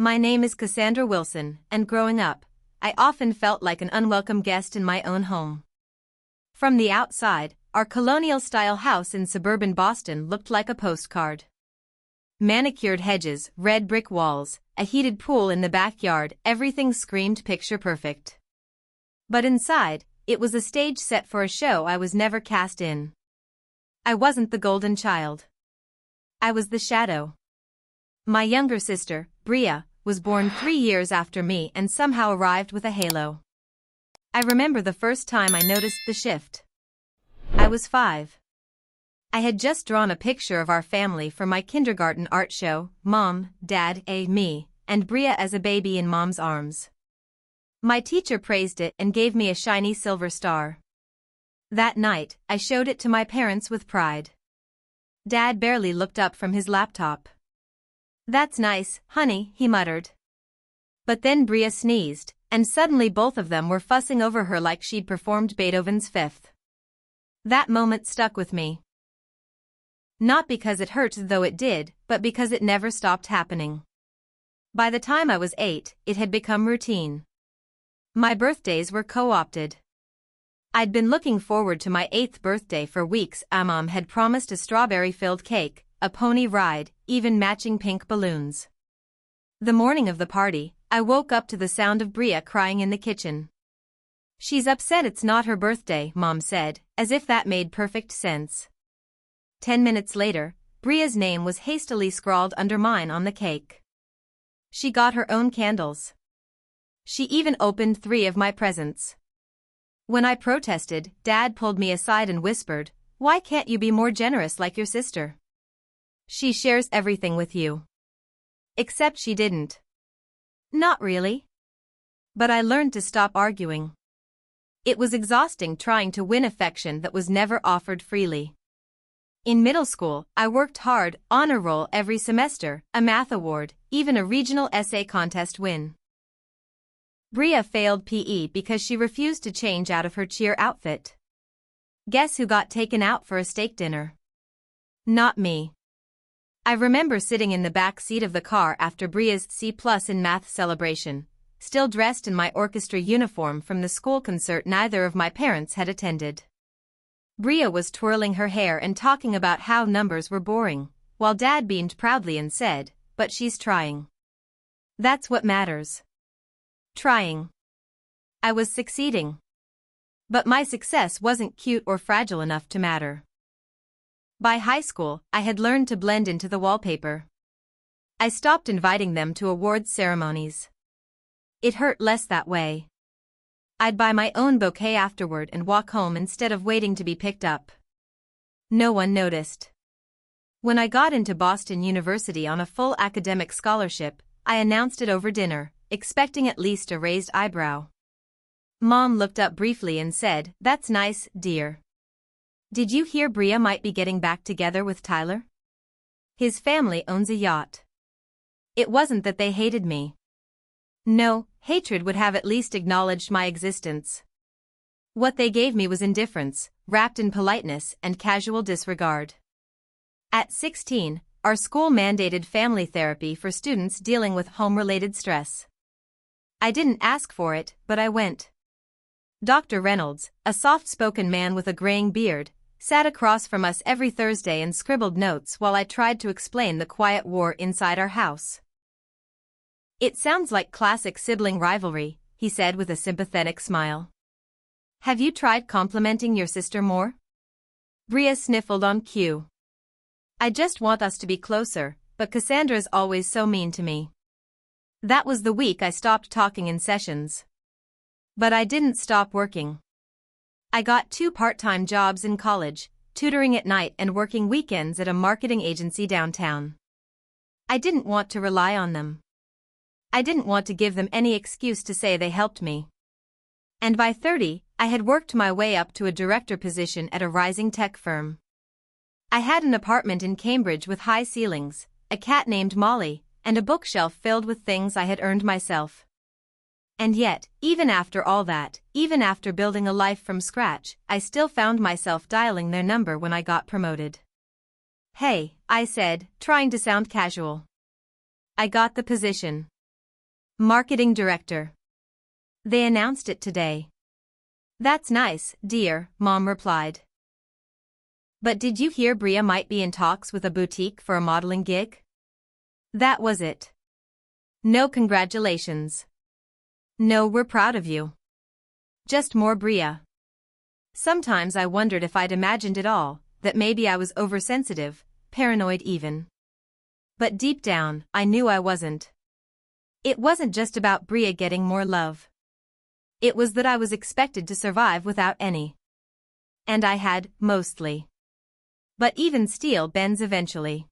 My name is Cassandra Wilson, and growing up, I often felt like an unwelcome guest in my own home. From the outside, our colonial-style house in suburban Boston looked like a postcard. Manicured hedges, red brick walls, a heated pool in the backyard, everything screamed picture perfect. But inside, it was a stage set for a show I was never cast in. I wasn't the golden child. I was the shadow. My younger sister, Bria, was born 3 years after me and somehow arrived with a halo. I remember the first time I noticed the shift. I was 5. I had just drawn a picture of our family for my kindergarten art show, Mom, Dad, me, and Bria as a baby in Mom's arms. My teacher praised it and gave me a shiny silver star. That night, I showed it to my parents with pride. Dad barely looked up from his laptop. "That's nice, honey," he muttered. But then Bria sneezed, and suddenly both of them were fussing over her like she'd performed Beethoven's Fifth. That moment stuck with me. Not because it hurt though it did, but because it never stopped happening. By the time I was 8, it had become routine. My birthdays were co-opted. I'd been looking forward to my 8th birthday for weeks. Mom had promised a strawberry-filled cake, a pony ride, even matching pink balloons. The morning of the party, I woke up to the sound of Bria crying in the kitchen. "She's upset it's not her birthday," Mom said, as if that made perfect sense. 10 minutes later, Bria's name was hastily scrawled under mine on the cake. She got her own candles. She even opened 3 of my presents. When I protested, Dad pulled me aside and whispered, "Why can't you be more generous like your sister? She shares everything with you." Except she didn't. Not really. But I learned to stop arguing. It was exhausting trying to win affection that was never offered freely. In middle school, I worked hard, honor roll every semester, a math award, even a regional essay contest win. Bria failed PE because she refused to change out of her cheer outfit. Guess who got taken out for a steak dinner? Not me. I remember sitting in the back seat of the car after Bria's C+ in math celebration, still dressed in my orchestra uniform from the school concert neither of my parents had attended. Bria was twirling her hair and talking about how numbers were boring, while Dad beamed proudly and said, "But she's trying. That's what matters." Trying. I was succeeding. But my success wasn't cute or fragile enough to matter. By high school, I had learned to blend into the wallpaper. I stopped inviting them to awards ceremonies. It hurt less that way. I'd buy my own bouquet afterward and walk home instead of waiting to be picked up. No one noticed. When I got into Boston University on a full academic scholarship, I announced it over dinner, expecting at least a raised eyebrow. Mom looked up briefly and said, "That's nice, dear. Did you hear Bria might be getting back together with Tyler? His family owns a yacht." It wasn't that they hated me. No, hatred would have at least acknowledged my existence. What they gave me was indifference, wrapped in politeness and casual disregard. At 16, our school mandated family therapy for students dealing with home-related stress. I didn't ask for it, but I went. Dr. Reynolds, a soft-spoken man with a graying beard, sat across from us every Thursday and scribbled notes while I tried to explain the quiet war inside our house. "It sounds like classic sibling rivalry," he said with a sympathetic smile. "Have you tried complimenting your sister more?" Bria sniffled on cue. "I just want us to be closer, but Cassandra's always so mean to me." That was the week I stopped talking in sessions. But I didn't stop working. I got 2 part-time jobs in college, tutoring at night and working weekends at a marketing agency downtown. I didn't want to rely on them. I didn't want to give them any excuse to say they helped me. And by 30, I had worked my way up to a director position at a rising tech firm. I had an apartment in Cambridge with high ceilings, a cat named Molly, and a bookshelf filled with things I had earned myself. And yet, even after all that, even after building a life from scratch, I still found myself dialing their number when I got promoted. "Hey," I said, trying to sound casual. "I got the position. Marketing director. They announced it today. That's nice, dear, Mom replied. But did you hear Bria might be in talks with a boutique for a modeling gig? That was it. No congratulations. No, we're proud of you. Just more Bria. Sometimes I wondered if I'd imagined it all, that maybe I was oversensitive, paranoid even. But deep down, I knew I wasn't. It wasn't just about Bria getting more love. It was that I was expected to survive without any. And I had, mostly. But even steel bends eventually.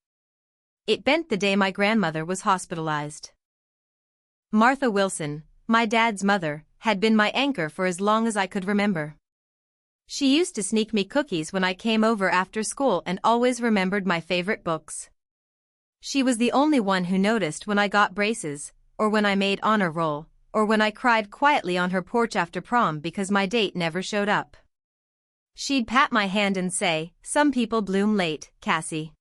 It bent the day my grandmother was hospitalized. Martha Wilson, my dad's mother, had been my anchor for as long as I could remember. She used to sneak me cookies when I came over after school and always remembered my favorite books. She was the only one who noticed when I got braces, or when I made honor roll, or when I cried quietly on her porch after prom because my date never showed up. She'd pat my hand and say, "Some people bloom late, Cassie.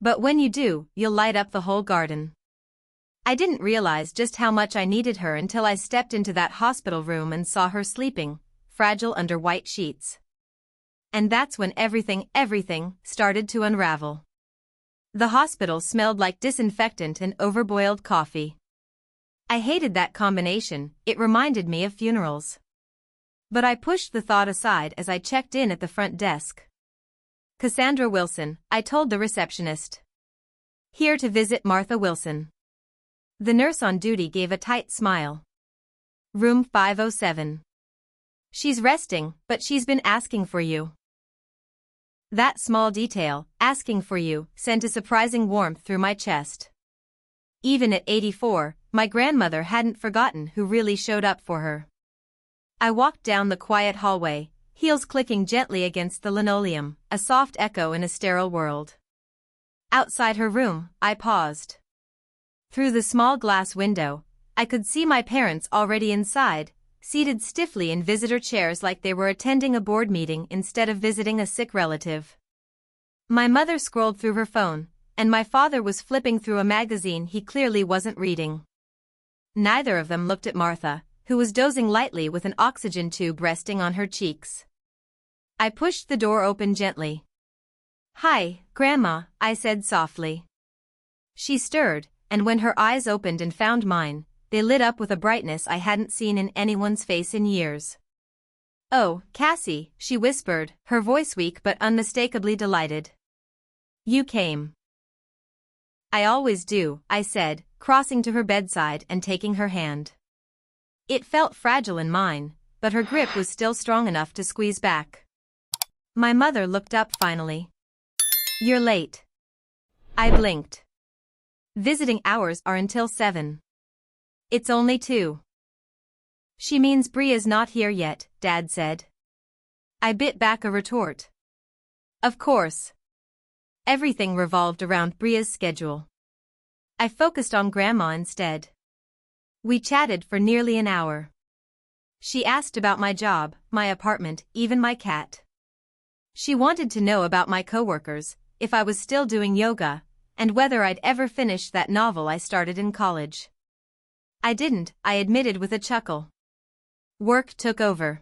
But when you do, you'll light up the whole garden." I didn't realize just how much I needed her until I stepped into that hospital room and saw her sleeping, fragile under white sheets. And that's when everything started to unravel. The hospital smelled like disinfectant and overboiled coffee. I hated that combination, it reminded me of funerals. But I pushed the thought aside as I checked in at the front desk. "Cassandra Wilson," I told the receptionist. "Here to visit Martha Wilson." The nurse on duty gave a tight smile. "Room 507. She's resting, but she's been asking for you." That small detail, asking for you, sent a surprising warmth through my chest. Even at 84, my grandmother hadn't forgotten who really showed up for her. I walked down the quiet hallway, heels clicking gently against the linoleum, a soft echo in a sterile world. Outside her room, I paused. Through the small glass window, I could see my parents already inside, seated stiffly in visitor chairs like they were attending a board meeting instead of visiting a sick relative. My mother scrolled through her phone, and my father was flipping through a magazine he clearly wasn't reading. Neither of them looked at Martha, who was dozing lightly with an oxygen tube resting on her cheeks. I pushed the door open gently. "Hi, Grandma," I said softly. She stirred, and when her eyes opened and found mine, they lit up with a brightness I hadn't seen in anyone's face in years. "Oh, Cassie," she whispered, her voice weak but unmistakably delighted. "You came." "I always do," I said, crossing to her bedside and taking her hand. It felt fragile in mine, but her grip was still strong enough to squeeze back. My mother looked up finally. "You're late." I blinked. "Visiting hours are until 7. It's only 2. "She means Bria's not here yet," Dad said. I bit back a retort. Of course. Everything revolved around Bria's schedule. I focused on Grandma instead. We chatted for nearly an hour. She asked about my job, my apartment, even my cat. She wanted to know about my coworkers, if I was still doing yoga, and whether I'd ever finished that novel I started in college. I didn't, I admitted with a chuckle. Work took over.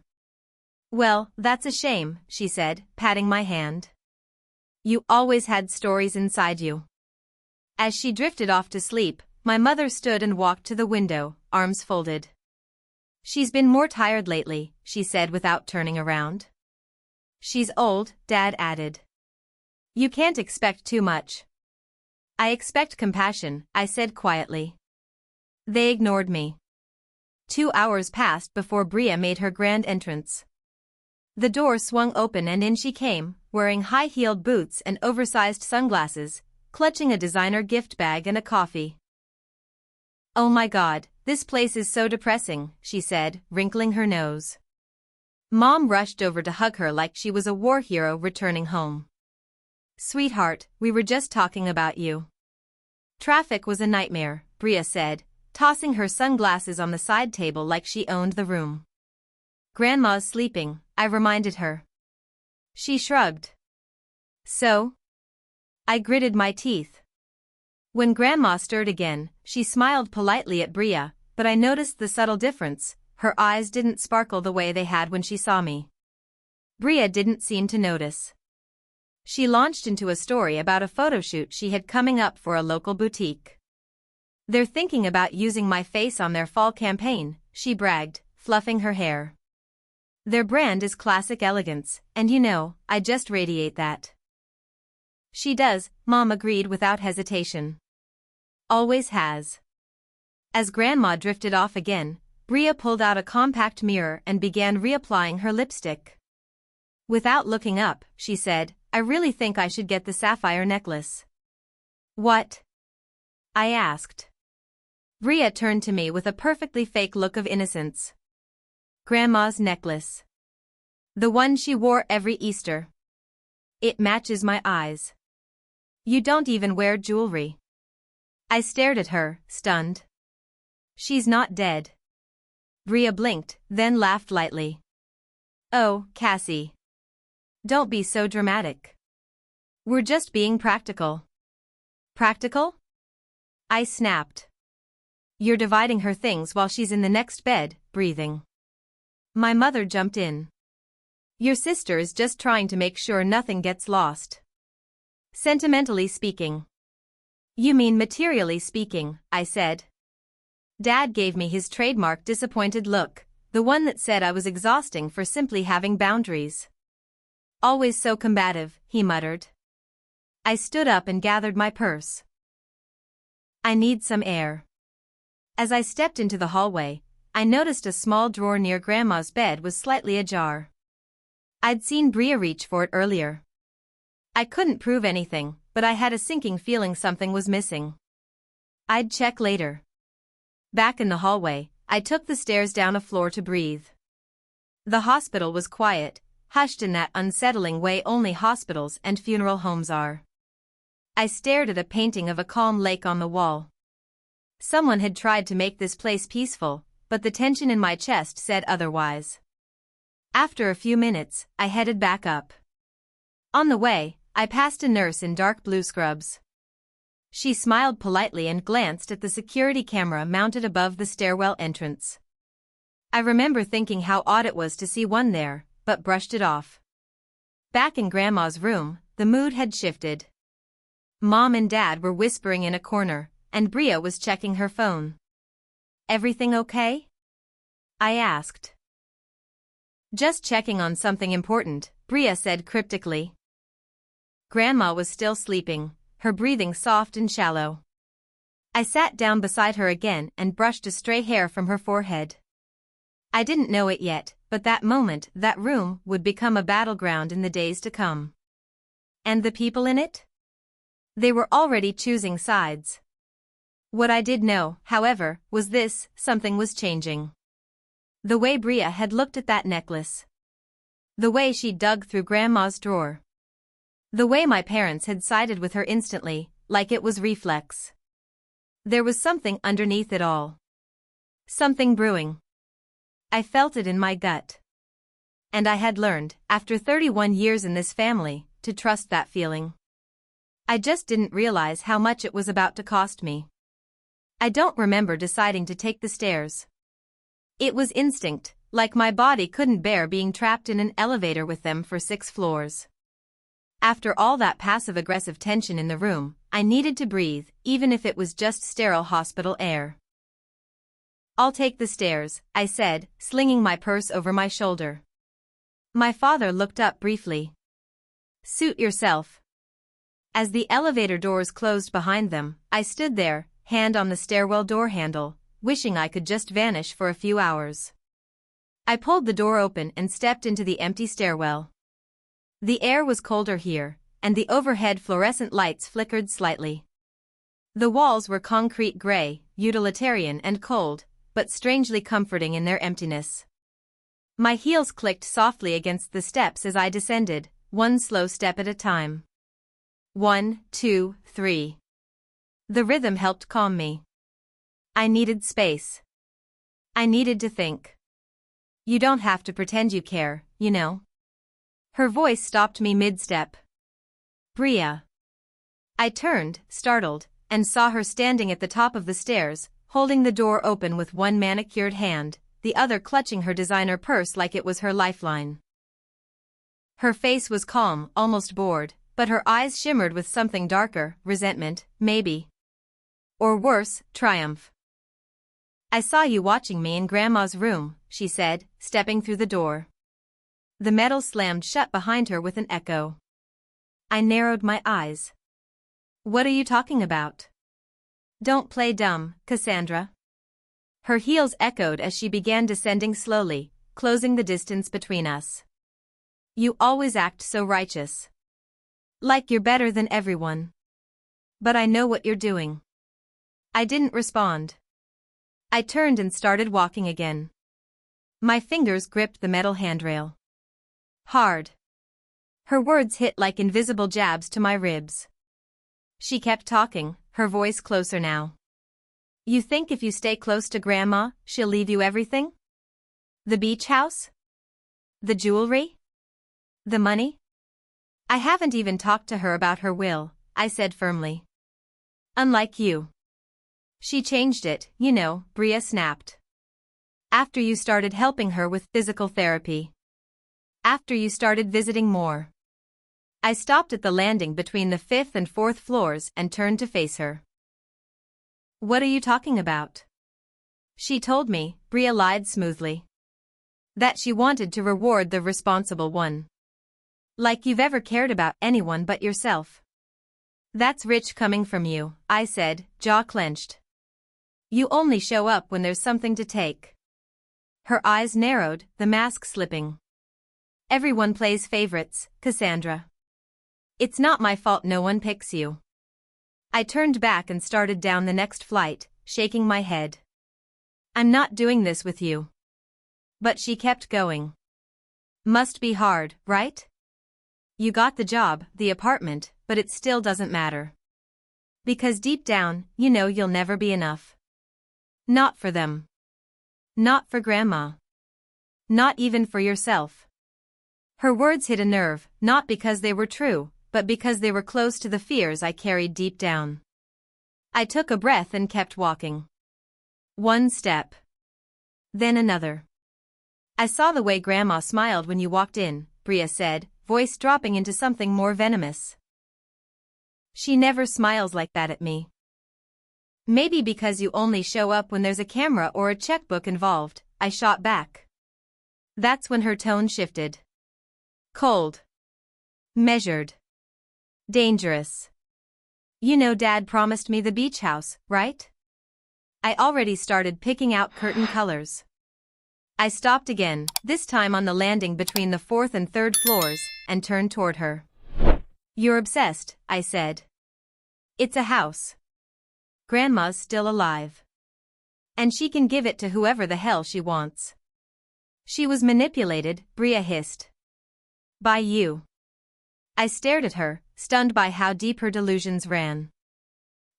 "Well, that's a shame," she said, patting my hand. "You always had stories inside you." As she drifted off to sleep, my mother stood and walked to the window, arms folded. "She's been more tired lately," she said without turning around. "She's old," Dad added. "You can't expect too much." "I expect compassion," I said quietly. They ignored me. 2 hours passed before Bria made her grand entrance. The door swung open and in she came, wearing high-heeled boots and oversized sunglasses, clutching a designer gift bag and a coffee. "Oh my God, this place is so depressing," she said, wrinkling her nose. Mom rushed over to hug her like she was a war hero returning home. "Sweetheart, we were just talking about you." "Traffic was a nightmare," Bria said, tossing her sunglasses on the side table like she owned the room. "Grandma's sleeping," I reminded her. She shrugged. "So?" I gritted my teeth. When Grandma stirred again, she smiled politely at Bria, but I noticed the subtle difference. Her eyes didn't sparkle the way they had when she saw me. Bria didn't seem to notice. She launched into a story about a photo shoot she had coming up for a local boutique. "They're thinking about using my face on their fall campaign," she bragged, fluffing her hair. "Their brand is classic elegance, and you know, I just radiate that." "She does," Mom agreed without hesitation. "Always has." As Grandma drifted off again, Bria pulled out a compact mirror and began reapplying her lipstick. Without looking up, she said, "I really think I should get the sapphire necklace." "What?" I asked. Bria turned to me with a perfectly fake look of innocence. "Grandma's necklace. The one she wore every Easter. It matches my eyes." "You don't even wear jewelry." I stared at her, stunned. "She's not dead." Bria blinked, then laughed lightly. "Oh, Cassie. Don't be so dramatic. We're just being practical." "Practical?" I snapped. "You're dividing her things while she's in the next bed, breathing." My mother jumped in. "Your sister is just trying to make sure nothing gets lost." "Sentimentally speaking." "You mean materially speaking," I said. Dad gave me his trademark disappointed look, the one that said I was exhausting for simply having boundaries. "Always so combative," he muttered. I stood up and gathered my purse. "I need some air." As I stepped into the hallway, I noticed a small drawer near Grandma's bed was slightly ajar. I'd seen Bria reach for it earlier. I couldn't prove anything, but I had a sinking feeling something was missing. I'd check later. Back in the hallway, I took the stairs down a floor to breathe. The hospital was quiet, hushed in that unsettling way only hospitals and funeral homes are. I stared at a painting of a calm lake on the wall. Someone had tried to make this place peaceful, but the tension in my chest said otherwise. After a few minutes, I headed back up. On the way, I passed a nurse in dark blue scrubs. She smiled politely and glanced at the security camera mounted above the stairwell entrance. I remember thinking how odd it was to see one there, but brushed it off. Back in Grandma's room, the mood had shifted. Mom and Dad were whispering in a corner, and Bria was checking her phone. "Everything okay?" I asked. "Just checking on something important," Bria said cryptically. Grandma was still sleeping, her breathing soft and shallow. I sat down beside her again and brushed a stray hair from her forehead. I didn't know it yet, but that moment, that room, would become a battleground in the days to come. And the people in it? They were already choosing sides. What I did know, however, was this: something was changing. The way Bria had looked at that necklace. The way she dug through Grandma's drawer. The way my parents had sided with her instantly, like it was reflex. There was something underneath it all. Something brewing. I felt it in my gut. And I had learned, after 31 years in this family, to trust that feeling. I just didn't realize how much it was about to cost me. I don't remember deciding to take the stairs. It was instinct, like my body couldn't bear being trapped in an elevator with them for 6 floors. After all that passive-aggressive tension in the room, I needed to breathe, even if it was just sterile hospital air. "I'll take the stairs," I said, slinging my purse over my shoulder. My father looked up briefly. "Suit yourself." As the elevator doors closed behind them, I stood there, hand on the stairwell door handle, wishing I could just vanish for a few hours. I pulled the door open and stepped into the empty stairwell. The air was colder here, and the overhead fluorescent lights flickered slightly. The walls were concrete gray, utilitarian and cold, but strangely comforting in their emptiness. My heels clicked softly against the steps as I descended, one slow step at a time. 1, 2, 3. The rhythm helped calm me. I needed space. I needed to think. "You don't have to pretend you care, you know." Her voice stopped me mid-step. "Bria." I turned, startled, and saw her standing at the top of the stairs, holding the door open with one manicured hand, the other clutching her designer purse like it was her lifeline. Her face was calm, almost bored, but her eyes shimmered with something darker, resentment, maybe. Or worse, triumph. "I saw you watching me in Grandma's room," she said, stepping through the door. The metal slammed shut behind her with an echo. I narrowed my eyes. "What are you talking about?" "Don't play dumb, Cassandra." Her heels echoed as she began descending slowly, closing the distance between us. "You always act so righteous. Like you're better than everyone. But I know what you're doing." I didn't respond. I turned and started walking again. My fingers gripped the metal handrail. Hard. Her words hit like invisible jabs to my ribs. She kept talking, her voice closer now. "You think if you stay close to Grandma, she'll leave you everything? The beach house? The jewelry? The money?" "I haven't even talked to her about her will," I said firmly. "Unlike you." "She changed it, you know," Bria snapped. "After you started helping her with physical therapy. After you started visiting more." I stopped at the landing between the 5th and 4th floors and turned to face her. "What are you talking about?" "She told me," Bria lied smoothly, "that she wanted to reward the responsible one. Like you've ever cared about anyone but yourself." "That's rich coming from you," I said, jaw clenched. "You only show up when there's something to take." Her eyes narrowed, the mask slipping. "Everyone plays favorites, Cassandra. It's not my fault no one picks you." I turned back and started down the next flight, shaking my head. "I'm not doing this with you." But she kept going. "Must be hard, right? You got the job, the apartment, but it still doesn't matter. Because deep down, you know you'll never be enough. Not for them. Not for Grandma. Not even for yourself." Her words hit a nerve, not because they were true, but because they were close to the fears I carried deep down. I took a breath and kept walking. One step. Then another. "I saw the way Grandma smiled when you walked in," Bria said, voice dropping into something more venomous. "She never smiles like that at me." "Maybe because you only show up when there's a camera or a checkbook involved," I shot back. That's when her tone shifted. Cold. Measured. Dangerous. "You know Dad promised me the beach house, right?" I already started picking out curtain colors. I stopped again, this time on the landing between the 4th and 3rd floors, and turned toward her. "You're obsessed," I said. "It's a house. Grandma's still alive. And she can give it to whoever the hell she wants." "She was manipulated," Bria hissed. "By you." I stared at her, stunned by how deep her delusions ran.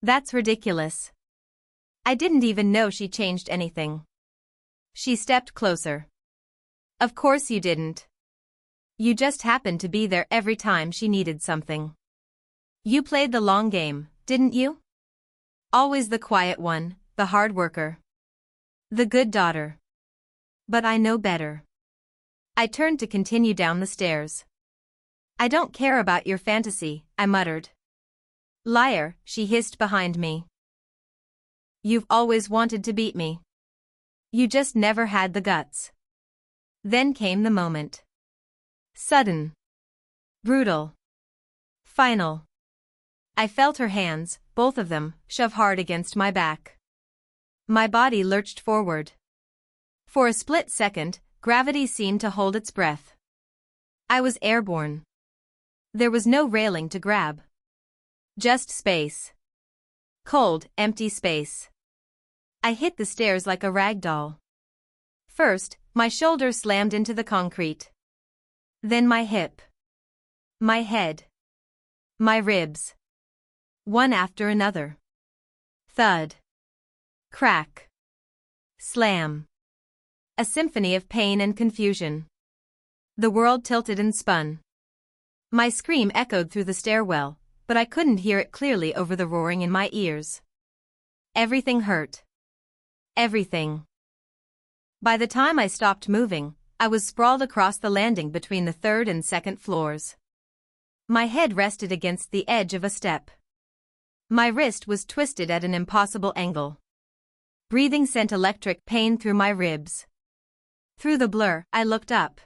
"That's ridiculous. I didn't even know she changed anything." She stepped closer. "Of course you didn't. You just happened to be there every time she needed something. You played the long game, didn't you? Always the quiet one, the hard worker. The good daughter. But I know better." I turned to continue down the stairs. "I don't care about your fantasy," I muttered. "Liar," she hissed behind me. "You've always wanted to beat me. You just never had the guts." Then came the moment. Sudden. Brutal. Final. I felt her hands, both of them, shove hard against my back. My body lurched forward. For a split second, gravity seemed to hold its breath. I was airborne. There was no railing to grab. Just space. Cold, empty space. I hit the stairs like a rag doll. First, my shoulder slammed into the concrete. Then my hip. My head. My ribs. One after another. Thud. Crack. Slam. A symphony of pain and confusion. The world tilted and spun. My scream echoed through the stairwell, but I couldn't hear it clearly over the roaring in my ears. Everything hurt. Everything. By the time I stopped moving, I was sprawled across the landing between the third and second floors. My head rested against the edge of a step. My wrist was twisted at an impossible angle. Breathing sent electric pain through my ribs. Through the blur, I looked up.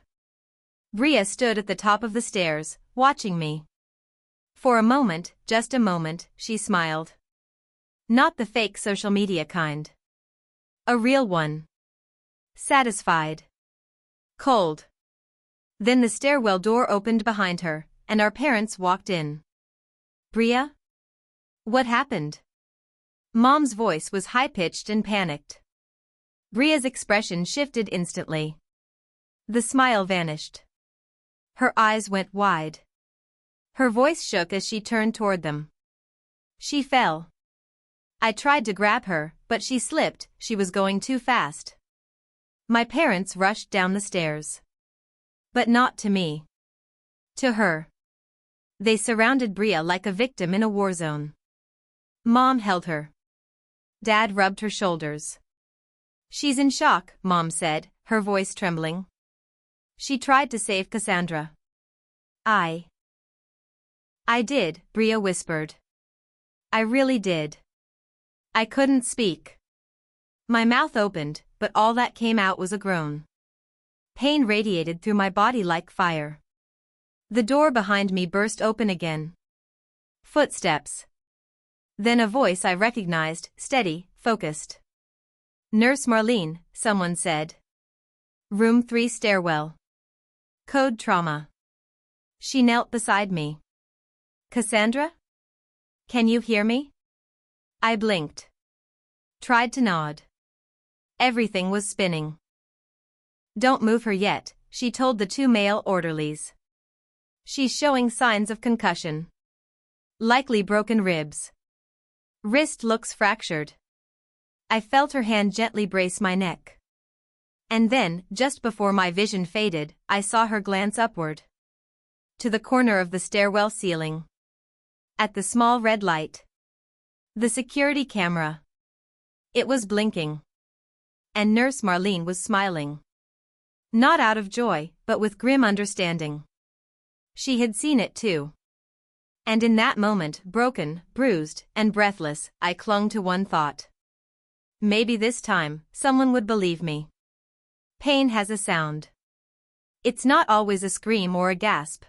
Bria stood at the top of the stairs, watching me. For a moment, just a moment, she smiled. Not the fake social media kind. A real one. Satisfied. Cold. Then the stairwell door opened behind her, and our parents walked in. Bria? What happened? Mom's voice was high-pitched and panicked. Bria's expression shifted instantly. The smile vanished. Her eyes went wide. Her voice shook as she turned toward them. She fell. I tried to grab her, but she slipped. She was going too fast. My parents rushed down the stairs. But not to me. To her. They surrounded Bria like a victim in a war zone. Mom held her. Dad rubbed her shoulders. She's in shock, Mom said, her voice trembling. She tried to save Cassandra. I did, Bria whispered. I really did. I couldn't speak. My mouth opened, but all that came out was a groan. Pain radiated through my body like fire. The door behind me burst open again. Footsteps. Then a voice I recognized, steady, focused. Nurse Marlene, someone said. Room 3 stairwell. Code trauma. She knelt beside me. Cassandra? Can you hear me? I blinked. Tried to nod. Everything was spinning. Don't move her yet, she told the 2 male orderlies. She's showing signs of concussion. Likely broken ribs. Wrist looks fractured. I felt her hand gently brace my neck. And then, just before my vision faded, I saw her glance upward. To the corner of the stairwell ceiling. At the small red light. The security camera. It was blinking. And Nurse Marlene was smiling. Not out of joy, but with grim understanding. She had seen it too. And in that moment, broken, bruised, and breathless, I clung to one thought. Maybe this time, someone would believe me. Pain has a sound. It's not always a scream or a gasp.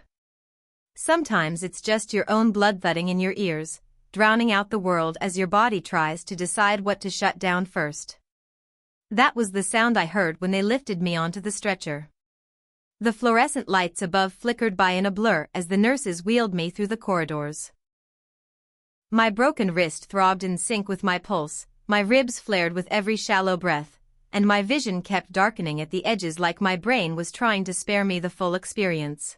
Sometimes it's just your own blood thudding in your ears, drowning out the world as your body tries to decide what to shut down first. That was the sound I heard when they lifted me onto the stretcher. The fluorescent lights above flickered by in a blur as the nurses wheeled me through the corridors. My broken wrist throbbed in sync with my pulse, my ribs flared with every shallow breath, and my vision kept darkening at the edges like my brain was trying to spare me the full experience.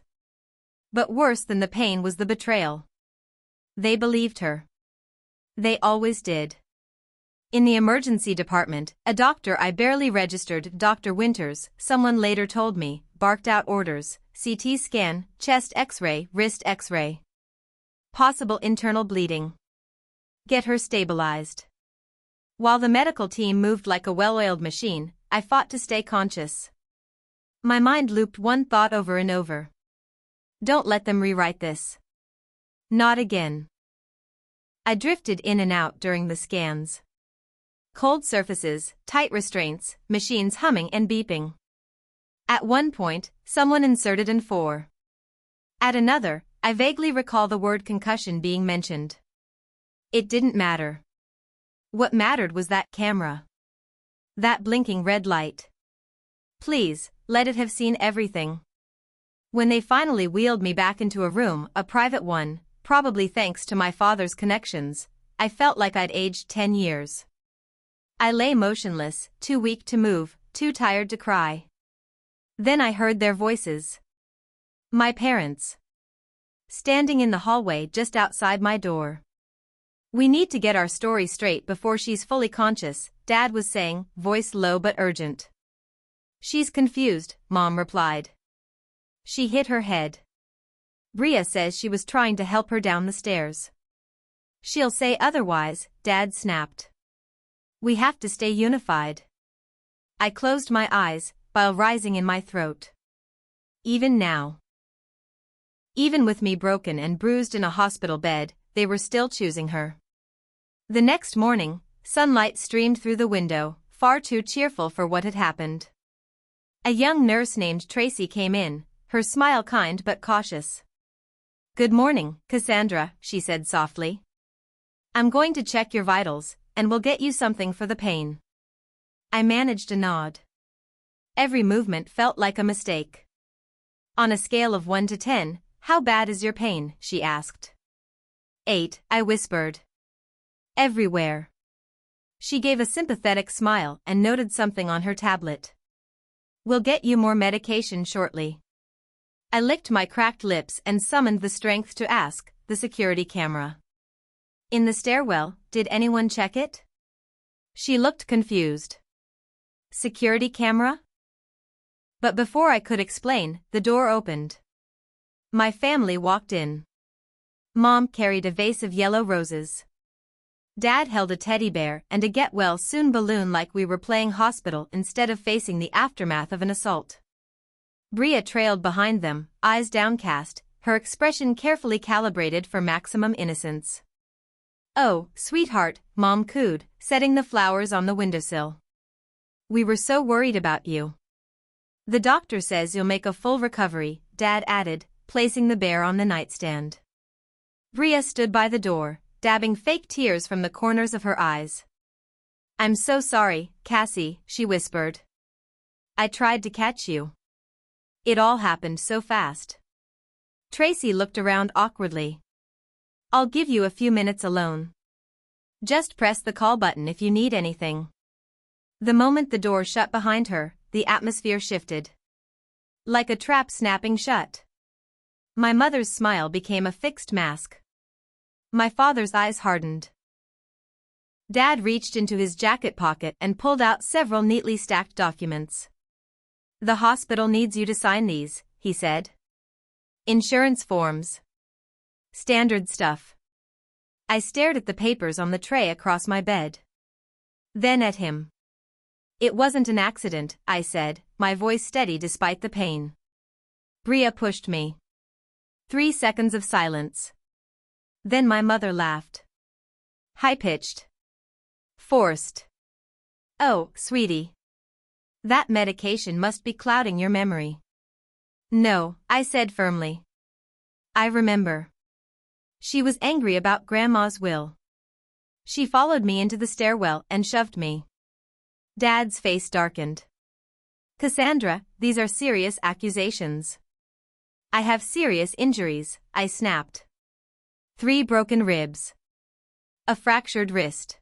But worse than the pain was the betrayal. They believed her. They always did. In the emergency department, a doctor I barely registered, Dr. Winters, someone later told me, barked out orders: CT scan, chest x-ray, wrist x-ray. Possible internal bleeding. Get her stabilized. While the medical team moved like a well-oiled machine, I fought to stay conscious. My mind looped one thought over and over. Don't let them rewrite this. Not again. I drifted in and out during the scans. Cold surfaces, tight restraints, machines humming and beeping. At one point, someone inserted an 4. At another, I vaguely recall the word concussion being mentioned. It didn't matter. What mattered was that camera. That blinking red light. Please, let it have seen everything. When they finally wheeled me back into a room, a private one, probably thanks to my father's connections, I felt like I'd aged 10 years. I lay motionless, too weak to move, too tired to cry. Then I heard their voices. My parents. Standing in the hallway just outside my door. We need to get our story straight before she's fully conscious, Dad was saying, voice low but urgent. She's confused, Mom replied. She hit her head. Bria says she was trying to help her down the stairs. She'll say otherwise, Dad snapped. We have to stay unified. I closed my eyes, bile rising in my throat. Even now. Even with me broken and bruised in a hospital bed, they were still choosing her. The next morning, sunlight streamed through the window, far too cheerful for what had happened. A young nurse named Tracy came in, her smile kind but cautious. "Good morning, Cassandra," she said softly. "I'm going to check your vitals, and we'll get you something for the pain." I managed a nod. Every movement felt like a mistake. "On a scale of 1 to 10, how bad is your pain?" she asked. 8, I whispered. "Everywhere." She gave a sympathetic smile and noted something on her tablet. "We'll get you more medication shortly." I licked my cracked lips and summoned the strength to ask, "The security camera in the stairwell, did anyone check it?" She looked confused. "Security camera?" But before I could explain, the door opened. My family walked in. Mom carried a vase of yellow roses. Dad held a teddy bear and a get-well-soon balloon like we were playing hospital instead of facing the aftermath of an assault. Bria trailed behind them, eyes downcast, her expression carefully calibrated for maximum innocence. "Oh, sweetheart," Mom cooed, setting the flowers on the windowsill. "We were so worried about you." "The doctor says you'll make a full recovery," Dad added, placing the bear on the nightstand. Bria stood by the door, dabbing fake tears from the corners of her eyes. "I'm so sorry, Cassie," she whispered. "I tried to catch you. It all happened so fast." Tracy looked around awkwardly. "I'll give you a few minutes alone. Just press the call button if you need anything." The moment the door shut behind her, the atmosphere shifted. Like a trap snapping shut. My mother's smile became a fixed mask. My father's eyes hardened. Dad reached into his jacket pocket and pulled out several neatly stacked documents. "The hospital needs you to sign these," he said. "Insurance forms. Standard stuff." I stared at the papers on the tray across my bed. Then at him. "It wasn't an accident," I said, my voice steady despite the pain. Bria pushed me. 3 seconds of silence. Then my mother laughed. High-pitched. Forced. "Oh, sweetie. That medication must be clouding your memory." "No," I said firmly. "I remember." She was angry about Grandma's will. She followed me into the stairwell and shoved me. Dad's face darkened. "Cassandra, these are serious accusations." "I have serious injuries," I snapped. 3 broken ribs. A fractured wrist.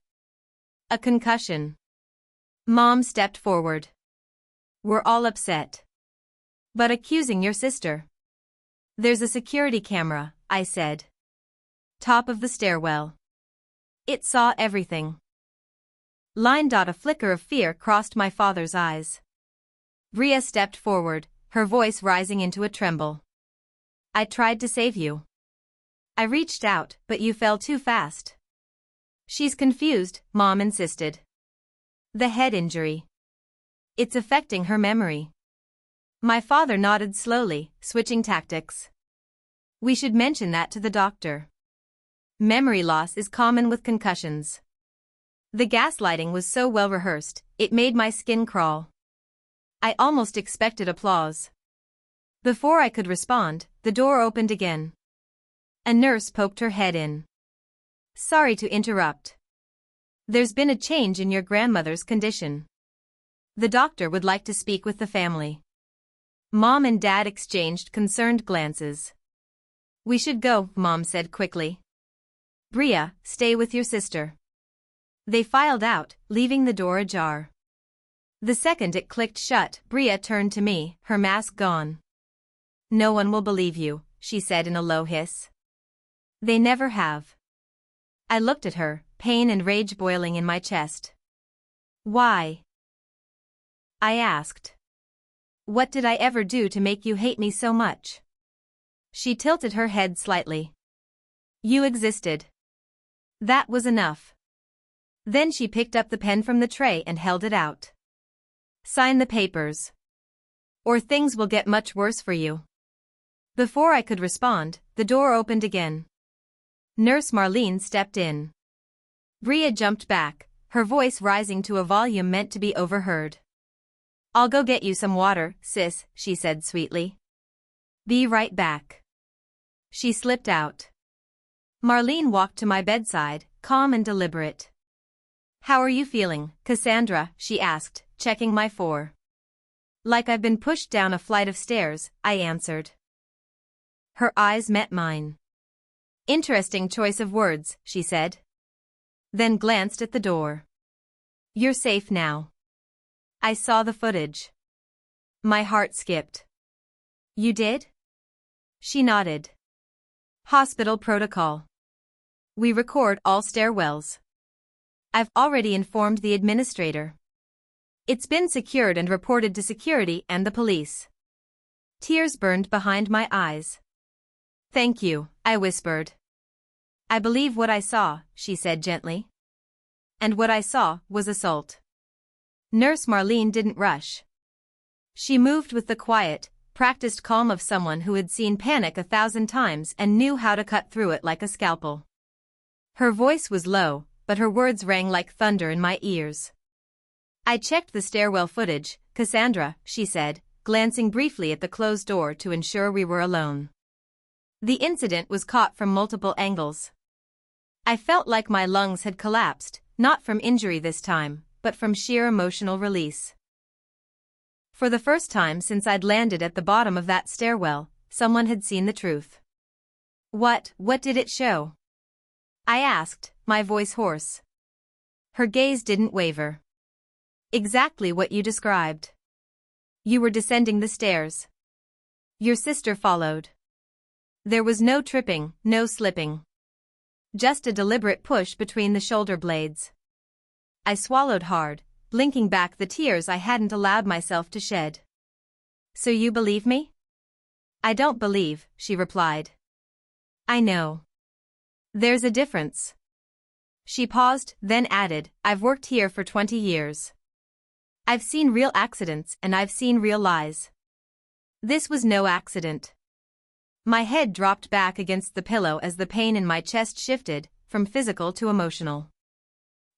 A concussion. Mom stepped forward. "We're all upset. But accusing your sister." "There's a security camera," I said. "Top of the stairwell. It saw everything." A flicker of fear crossed my father's eyes. Bria stepped forward, her voice rising into a tremble. "I tried to save you. I reached out, but you fell too fast." "She's confused," Mom insisted. "The head injury. It's affecting her memory." My father nodded slowly, switching tactics. "We should mention that to the doctor. Memory loss is common with concussions." The gaslighting was so well rehearsed, it made my skin crawl. I almost expected applause. Before I could respond, the door opened again. A nurse poked her head in. "Sorry to interrupt. There's been a change in your grandmother's condition. The doctor would like to speak with the family." Mom and Dad exchanged concerned glances. "We should go," Mom said quickly. "Bria, stay with your sister." They filed out, leaving the door ajar. The second it clicked shut, Bria turned to me, her mask gone. "No one will believe you," she said in a low hiss. "They never have." I looked at her, pain and rage boiling in my chest. "Why?" I asked. "What did I ever do to make you hate me so much?" She tilted her head slightly. "You existed. That was enough." Then she picked up the pen from the tray and held it out. Sign the papers. Or things will get much worse for you. Before I could respond, the door opened again. Nurse Marlene stepped in. Bria jumped back, her voice rising to a volume meant to be overheard. I'll go get you some water, sis, she said sweetly. Be right back. She slipped out. Marlene walked to my bedside, calm and deliberate. How are you feeling, Cassandra? She asked, checking my fore. Like I've been pushed down a flight of stairs, I answered. Her eyes met mine. Interesting choice of words, she said. Then glanced at the door. You're safe now. I saw the footage. My heart skipped. You did? She nodded. Hospital protocol. We record all stairwells. I've already informed the administrator. It's been secured and reported to security and the police. Tears burned behind my eyes. Thank you, I whispered. I believe what I saw, she said gently. And what I saw was assault. Nurse Marlene didn't rush. She moved with the quiet, practiced calm of someone who had seen panic 1,000 times and knew how to cut through it like a scalpel. Her voice was low, but her words rang like thunder in my ears. I checked the stairwell footage, Cassandra, she said, glancing briefly at the closed door to ensure we were alone. The incident was caught from multiple angles. I felt like my lungs had collapsed, not from injury this time, but from sheer emotional release. For the first time since I'd landed at the bottom of that stairwell, someone had seen the truth. What did it show? I asked, my voice hoarse. Her gaze didn't waver. Exactly what you described. You were descending the stairs. Your sister followed. There was no tripping, no slipping. Just a deliberate push between the shoulder blades. I swallowed hard, blinking back the tears I hadn't allowed myself to shed. So you believe me? I don't believe, she replied. I know. There's a difference. She paused, then added, I've worked here for 20 years. I've seen real accidents and I've seen real lies. This was no accident. My head dropped back against the pillow as the pain in my chest shifted, from physical to emotional.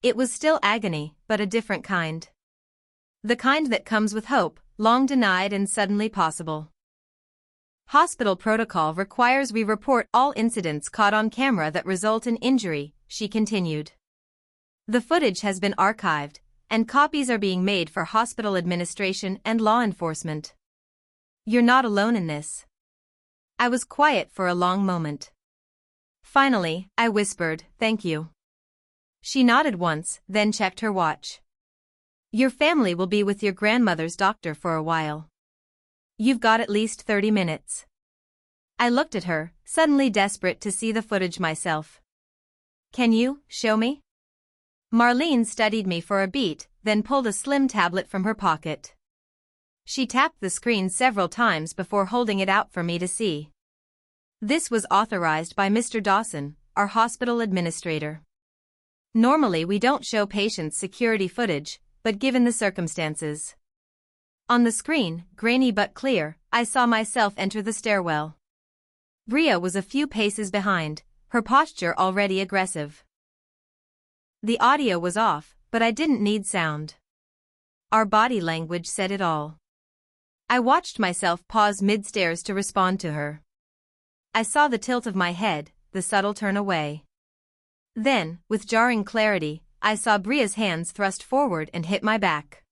It was still agony, but a different kind. The kind that comes with hope, long denied and suddenly possible. Hospital protocol requires we report all incidents caught on camera that result in injury, she continued. The footage has been archived, and copies are being made for hospital administration and law enforcement. You're not alone in this. I was quiet for a long moment. Finally, I whispered, thank you. She nodded once, then checked her watch. Your family will be with your grandmother's doctor for a while. You've got at least 30 minutes. I looked at her, suddenly desperate to see the footage myself. Can you show me? Marlene studied me for a beat, then pulled a slim tablet from her pocket. She tapped the screen several times before holding it out for me to see. This was authorized by Mr. Dawson, our hospital administrator. Normally we don't show patients security footage, but given the circumstances. On the screen, grainy but clear, I saw myself enter the stairwell. Bria was a few paces behind, her posture already aggressive. The audio was off, but I didn't need sound. Our body language said it all. I watched myself pause mid-stairs to respond to her. I saw the tilt of my head, the subtle turn away. Then, with jarring clarity, I saw Bria's hands thrust forward and hit my back.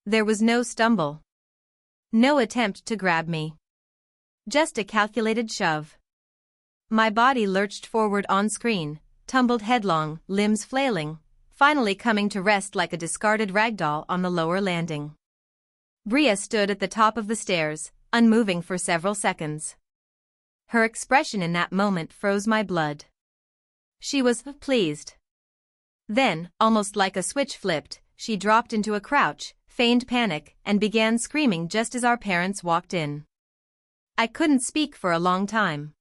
There was no stumble. No attempt to grab me. Just a calculated shove. My body lurched forward on screen, tumbled headlong, limbs flailing, finally coming to rest like a discarded ragdoll on the lower landing. Bria stood at the top of the stairs, unmoving for several seconds. Her expression in that moment froze my blood. She was pleased. Then, almost like a switch flipped, she dropped into a crouch, feigned panic, and began screaming just as our parents walked in. I couldn't speak for a long time.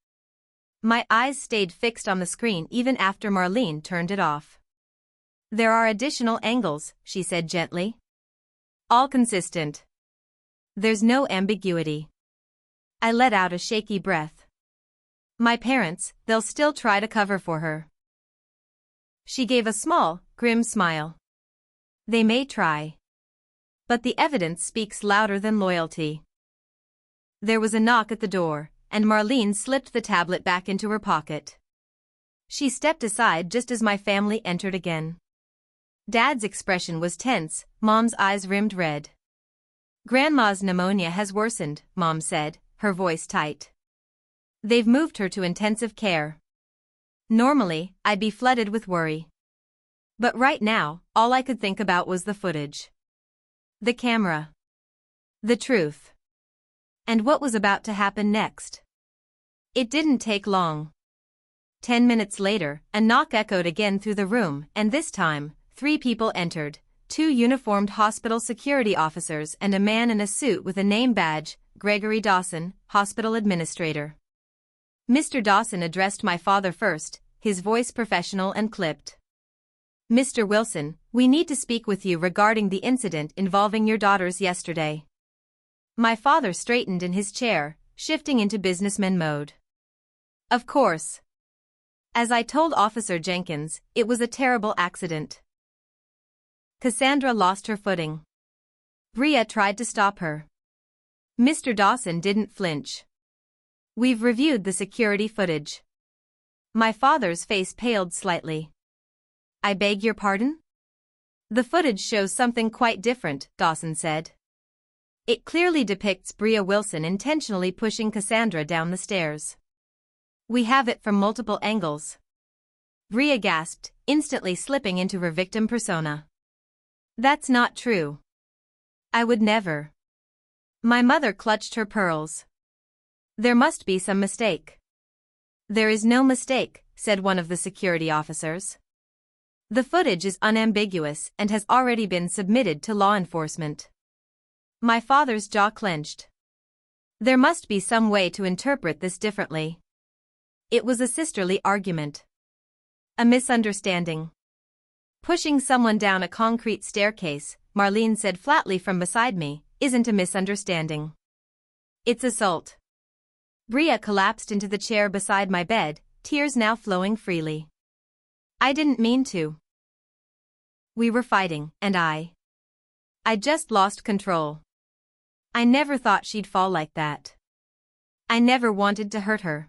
My eyes stayed fixed on the screen even after Marlene turned it off. There are additional angles, she said gently. All consistent. There's no ambiguity. I let out a shaky breath. My parents, they'll still try to cover for her. She gave a small, grim smile. They may try. But the evidence speaks louder than loyalty. There was a knock at the door, and Marlene slipped the tablet back into her pocket. She stepped aside just as my family entered again. Dad's expression was tense, Mom's eyes rimmed red. Grandma's pneumonia has worsened, Mom said, her voice tight. They've moved her to intensive care. Normally, I'd be flooded with worry. But right now, all I could think about was the footage. The camera. The truth. And what was about to happen next. It didn't take long. 10 minutes later, a knock echoed again through the room, and this time, 3 people entered, 2 uniformed hospital security officers and a man in a suit with a name badge, Gregory Dawson, hospital administrator. Mr. Dawson addressed my father first, his voice professional and clipped. Mr. Wilson, we need to speak with you regarding the incident involving your daughters yesterday. My father straightened in his chair, shifting into businessman mode. Of course. As I told Officer Jenkins, it was a terrible accident. Cassandra lost her footing. Bria tried to stop her. Mr. Dawson didn't flinch. We've reviewed the security footage. My father's face paled slightly. I beg your pardon? The footage shows something quite different, Dawson said. It clearly depicts Bria Wilson intentionally pushing Cassandra down the stairs. We have it from multiple angles. Bria gasped, instantly slipping into her victim persona. That's not true. I would never. My mother clutched her pearls. There must be some mistake. There is no mistake, said one of the security officers. The footage is unambiguous and has already been submitted to law enforcement. My father's jaw clenched. There must be some way to interpret this differently. It was a sisterly argument. A misunderstanding. Pushing someone down a concrete staircase, Marlene said flatly from beside me, isn't a misunderstanding. It's assault. Bria collapsed into the chair beside my bed, tears now flowing freely. I didn't mean to. We were fighting, and I just lost control. I never thought she'd fall like that. I never wanted to hurt her.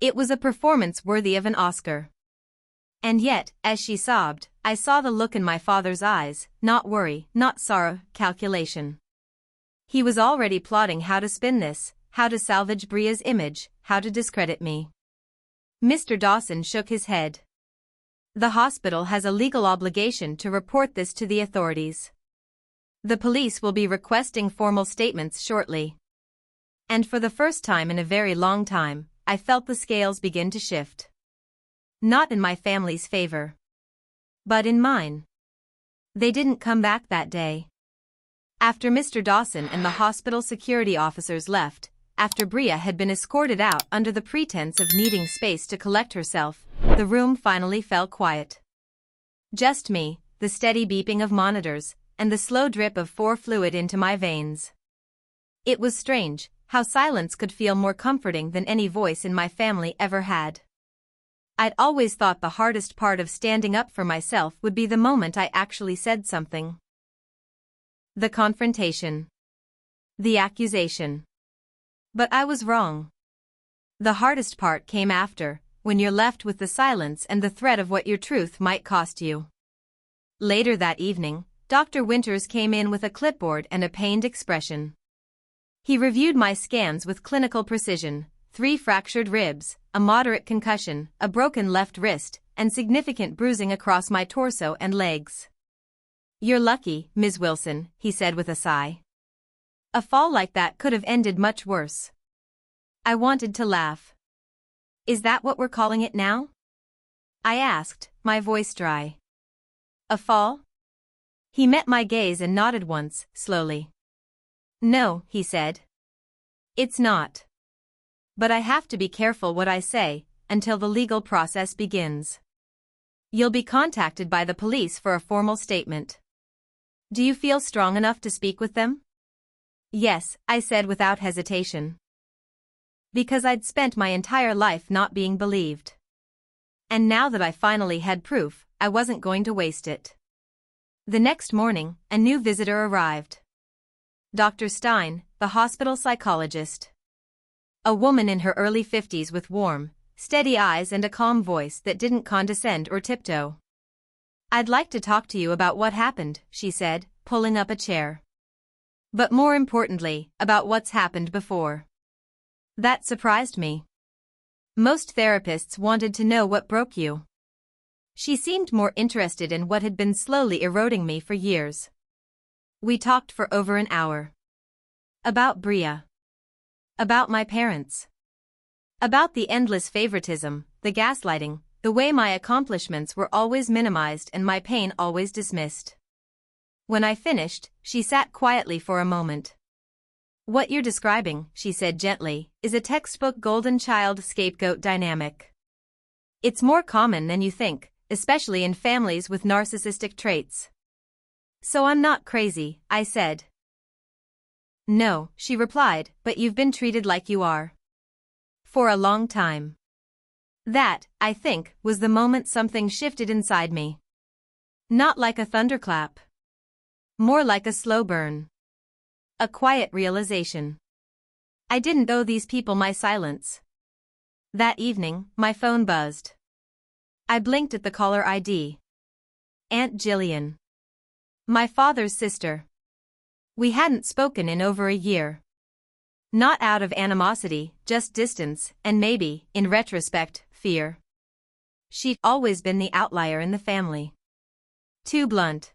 It was a performance worthy of an Oscar. And yet, as she sobbed, I saw the look in my father's eyes, not worry, not sorrow, calculation. He was already plotting how to spin this, how to salvage Bria's image, how to discredit me. Mr. Dawson shook his head. The hospital has a legal obligation to report this to the authorities. The police will be requesting formal statements shortly. And for the first time in a very long time, I felt the scales begin to shift. Not in my family's favor. But in mine. They didn't come back that day. After Mr. Dawson and the hospital security officers left, after Bria had been escorted out under the pretense of needing space to collect herself, the room finally fell quiet. Just me, the steady beeping of monitors, and the slow drip of fluid into my veins. It was strange how silence could feel more comforting than any voice in my family ever had. I'd always thought the hardest part of standing up for myself would be the moment I actually said something. The confrontation. The accusation. But I was wrong. The hardest part came after, when you're left with the silence and the threat of what your truth might cost you. Later that evening, Dr. Winters came in with a clipboard and a pained expression. He reviewed my scans with clinical precision: 3 fractured ribs, a moderate concussion, a broken left wrist, and significant bruising across my torso and legs. You're lucky, Ms. Wilson, he said with a sigh. A fall like that could have ended much worse. I wanted to laugh. Is that what we're calling it now? I asked, my voice dry. A fall? He met my gaze and nodded once, slowly. No, he said. It's not. But I have to be careful what I say, until the legal process begins. You'll be contacted by the police for a formal statement. Do you feel strong enough to speak with them? Yes, I said without hesitation. Because I'd spent my entire life not being believed. And now that I finally had proof, I wasn't going to waste it. The next morning, a new visitor arrived. Dr. Stein, the hospital psychologist. A woman in her early 50s with warm, steady eyes and a calm voice that didn't condescend or tiptoe. I'd like to talk to you about what happened, she said, pulling up a chair. But more importantly, about what's happened before. That surprised me. Most therapists wanted to know what broke you. She seemed more interested in what had been slowly eroding me for years. We talked for over an hour. About Bria. About my parents. About the endless favoritism, the gaslighting, the way my accomplishments were always minimized and my pain always dismissed. When I finished, she sat quietly for a moment. What you're describing, she said gently, is a textbook golden child scapegoat dynamic. It's more common than you think, especially in families with narcissistic traits. So I'm not crazy, I said. No, she replied, but you've been treated like you are. For a long time. That, I think, was the moment something shifted inside me. Not like a thunderclap. More like a slow burn. A quiet realization. I didn't owe these people my silence. That evening, my phone buzzed. I blinked at the caller ID. Aunt Jillian. My father's sister. We hadn't spoken in over a year. Not out of animosity, just distance, and maybe, in retrospect, fear. She'd always been the outlier in the family. Too blunt.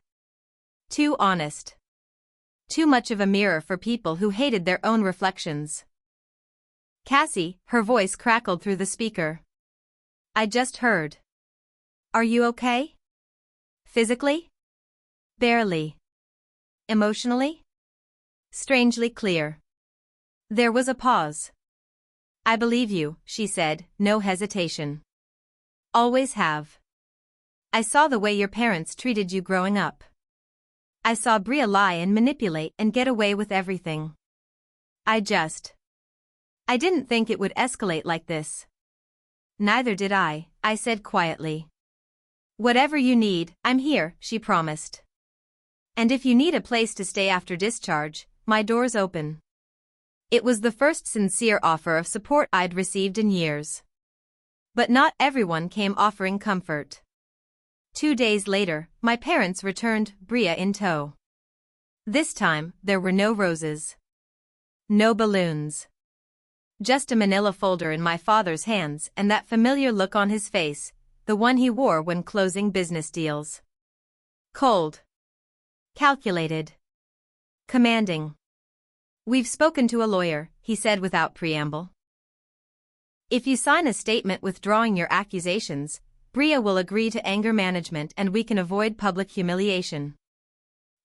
Too honest. Too much of a mirror for people who hated their own reflections. Cassie, her voice crackled through the speaker. I just heard. Are you okay? Physically? Barely. Emotionally? Strangely clear. There was a pause. I believe you, she said, no hesitation. Always have. I saw the way your parents treated you growing up. I saw Bria lie and manipulate and get away with everything. I didn't think it would escalate like this. Neither did I said quietly. Whatever you need, I'm here, she promised. And if you need a place to stay after discharge, my door's open. It was the first sincere offer of support I'd received in years. But not everyone came offering comfort. 2 days later, my parents returned, Bria in tow. This time, there were no roses. No balloons. Just a manila folder in my father's hands and that familiar look on his face, the one he wore when closing business deals. Cold. Calculated. Commanding. We've spoken to a lawyer, he said without preamble. If you sign a statement withdrawing your accusations, Bria will agree to anger management and we can avoid public humiliation.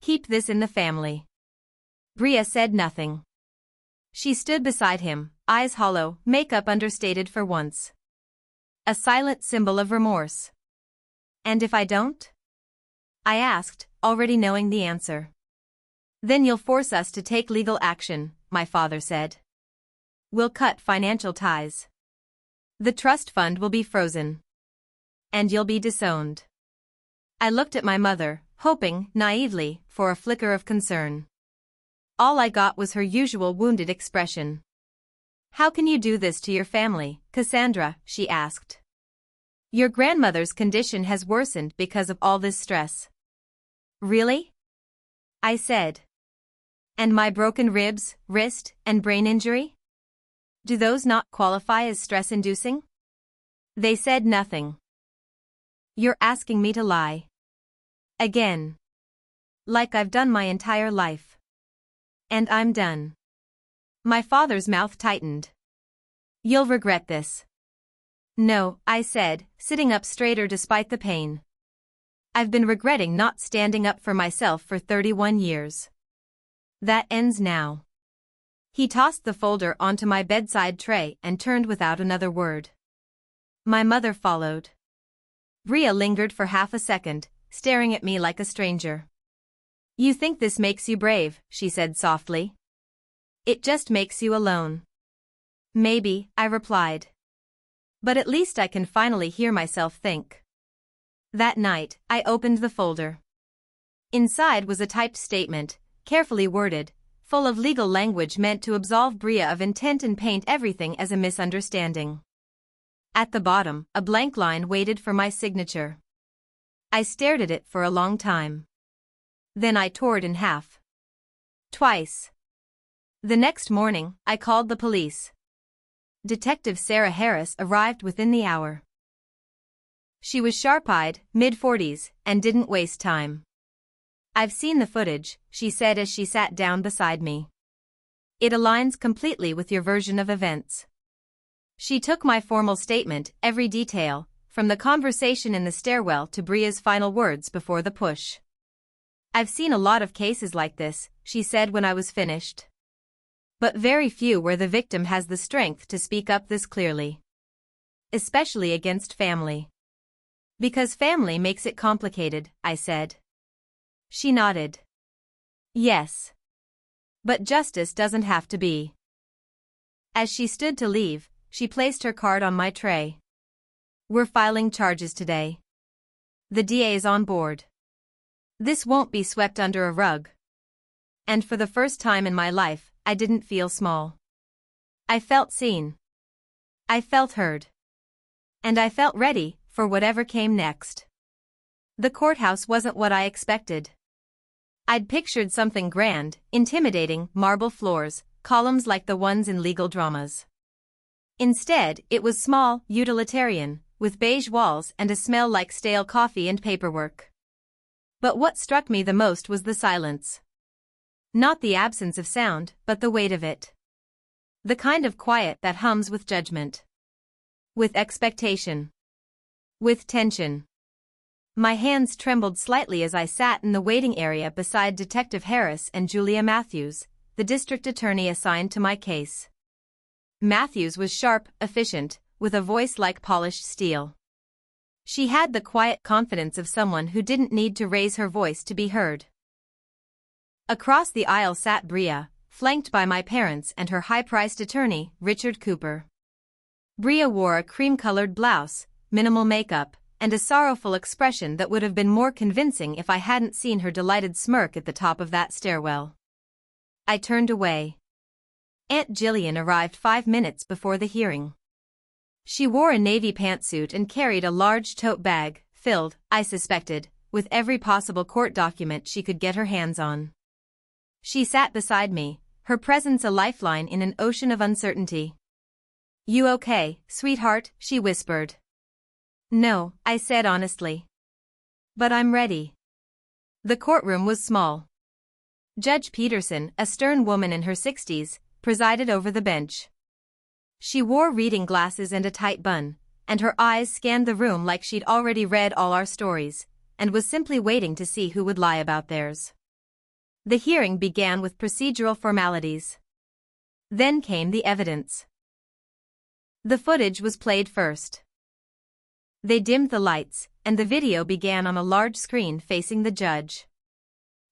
Keep this in the family. Bria said nothing. She stood beside him, eyes hollow, makeup understated for once. A silent symbol of remorse. And if I don't? I asked, already knowing the answer. Then you'll force us to take legal action, my father said. We'll cut financial ties. The trust fund will be frozen. And you'll be disowned. I looked at my mother, hoping, naively, for a flicker of concern. All I got was her usual wounded expression. How can you do this to your family, Cassandra? She asked. Your grandmother's condition has worsened because of all this stress. Really? I said. And my broken ribs, wrist, and brain injury? Do those not qualify as stress-inducing? They said nothing. You're asking me to lie. Again. Like I've done my entire life. And I'm done. My father's mouth tightened. You'll regret this. No, I said, sitting up straighter despite the pain. I've been regretting not standing up for myself for 31 years. That ends now. He tossed the folder onto my bedside tray and turned without another word. My mother followed. Bria lingered for half a second, staring at me like a stranger. "You think this makes you brave," she said softly. "It just makes you alone." "Maybe," I replied. "But at least I can finally hear myself think." That night, I opened the folder. Inside was a typed statement, carefully worded, full of legal language meant to absolve Bria of intent and paint everything as a misunderstanding. At the bottom, a blank line waited for my signature. I stared at it for a long time. Then I tore it in half. Twice. The next morning, I called the police. Detective Sarah Harris arrived within the hour. She was sharp-eyed, mid-40s, and didn't waste time. "I've seen the footage," she said as she sat down beside me. "It aligns completely with your version of events." She took my formal statement, every detail, from the conversation in the stairwell to Bria's final words before the push. "I've seen a lot of cases like this," she said when I was finished. "But very few where the victim has the strength to speak up this clearly. Especially against family." "Because family makes it complicated," I said. She nodded. "Yes. But justice doesn't have to be." As she stood to leave, she placed her card on my tray. "We're filing charges today. The DA is on board. This won't be swept under a rug." And for the first time in my life, I didn't feel small. I felt seen. I felt heard. And I felt ready for whatever came next. The courthouse wasn't what I expected. I'd pictured something grand, intimidating, marble floors, columns like the ones in legal dramas. Instead, it was small, utilitarian, with beige walls and a smell like stale coffee and paperwork. But what struck me the most was the silence. Not the absence of sound, but the weight of it. The kind of quiet that hums with judgment. With expectation. With tension. My hands trembled slightly as I sat in the waiting area beside Detective Harris and Julia Matthews, the district attorney assigned to my case. Matthews was sharp, efficient, with a voice like polished steel. She had the quiet confidence of someone who didn't need to raise her voice to be heard. Across the aisle sat Bria, flanked by my parents and her high-priced attorney, Richard Cooper. Bria wore a cream-colored blouse, minimal makeup, and a sorrowful expression that would have been more convincing if I hadn't seen her delighted smirk at the top of that stairwell. I turned away. Aunt Jillian arrived 5 minutes before the hearing. She wore a navy pantsuit and carried a large tote bag, filled, I suspected, with every possible court document she could get her hands on. She sat beside me, her presence a lifeline in an ocean of uncertainty. "You okay, sweetheart?" she whispered. "No," I said honestly. "But I'm ready." The courtroom was small. Judge Peterson, a stern woman in her 60s, presided over the bench. She wore reading glasses and a tight bun, and her eyes scanned the room like she'd already read all our stories, and was simply waiting to see who would lie about theirs. The hearing began with procedural formalities. Then came the evidence. The footage was played first. They dimmed the lights, and the video began on a large screen facing the judge.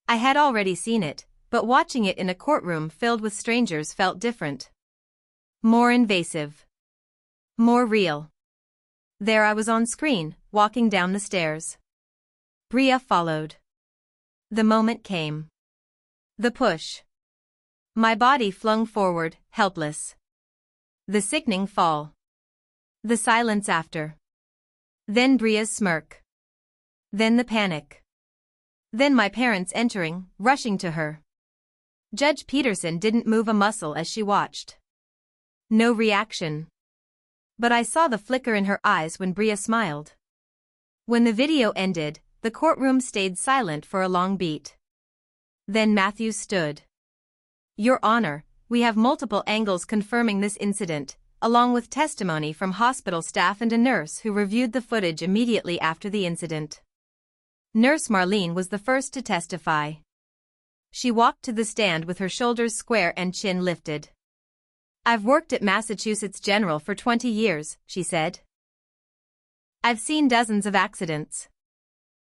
I had already seen it, but watching it in a courtroom filled with strangers felt different. More invasive. More real. There I was on screen, walking down the stairs. Bria followed. The moment came. The push. My body flung forward, helpless. The sickening fall. The silence after. Then Bria's smirk. Then the panic. Then my parents entering, rushing to her. Judge Peterson didn't move a muscle as she watched. No reaction. But I saw the flicker in her eyes when Bria smiled. When the video ended, the courtroom stayed silent for a long beat. Then Matthews stood. "Your Honor, we have multiple angles confirming this incident, along with testimony from hospital staff and a nurse who reviewed the footage immediately after the incident." Nurse Marlene was the first to testify. She walked to the stand with her shoulders square and chin lifted. "I've worked at Massachusetts General for 20 years, she said. I've seen dozens of accidents.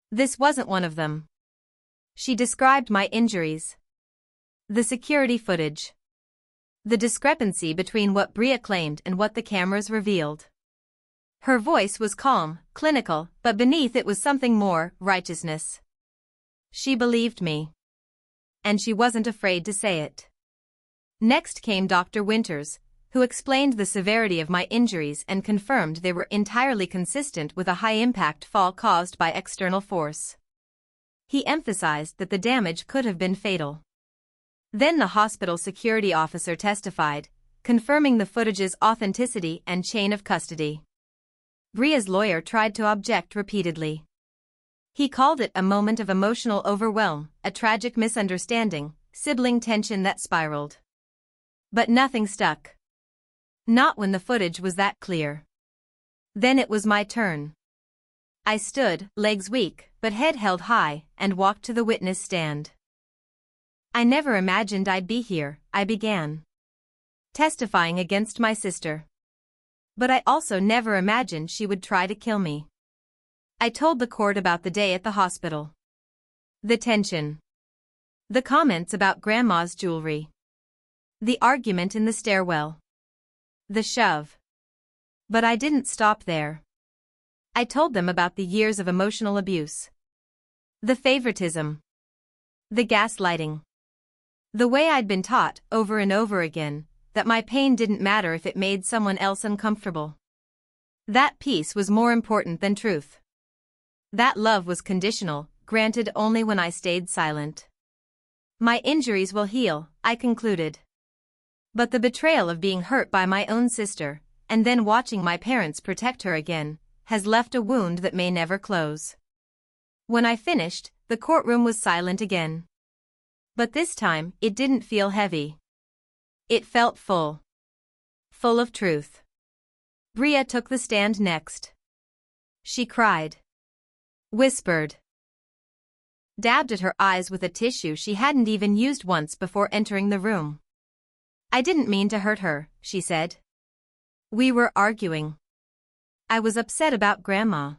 This wasn't one of them. She described my injuries. The security footage. The discrepancy between what Bria claimed and what the cameras revealed. Her voice was calm, clinical, but beneath it was something more, righteousness. She believed me. And she wasn't afraid to say it. Next came Dr. Winters, who explained the severity of my injuries and confirmed they were entirely consistent with a high-impact fall caused by external force. He emphasized that the damage could have been fatal. Then the hospital security officer testified, confirming the footage's authenticity and chain of custody. Bria's lawyer tried to object repeatedly. He called it a moment of emotional overwhelm, a tragic misunderstanding, sibling tension that spiraled. But nothing stuck. Not when the footage was that clear. Then it was my turn. I stood, legs weak, but head held high, and walked to the witness stand. I never imagined I'd be here, I began. Testifying against my sister. But I also never imagined she would try to kill me. I told the court about the day at the hospital. The tension. The comments about Grandma's jewelry. The argument in the stairwell. The shove. But I didn't stop there. I told them about the years of emotional abuse. The favoritism. The gaslighting. The way I'd been taught, over and over again, that my pain didn't matter if it made someone else uncomfortable. That piece was more important than truth. That love was conditional, granted only when I stayed silent. My injuries will heal, I concluded. But the betrayal of being hurt by my own sister, and then watching my parents protect her again, has left a wound that may never close. When I finished, the courtroom was silent again. But this time, it didn't feel heavy. It felt full. Full of truth. Bria took the stand next. She cried. Whispered. Dabbed at her eyes with a tissue she hadn't even used once before entering the room. I didn't mean to hurt her, she said. We were arguing. I was upset about Grandma.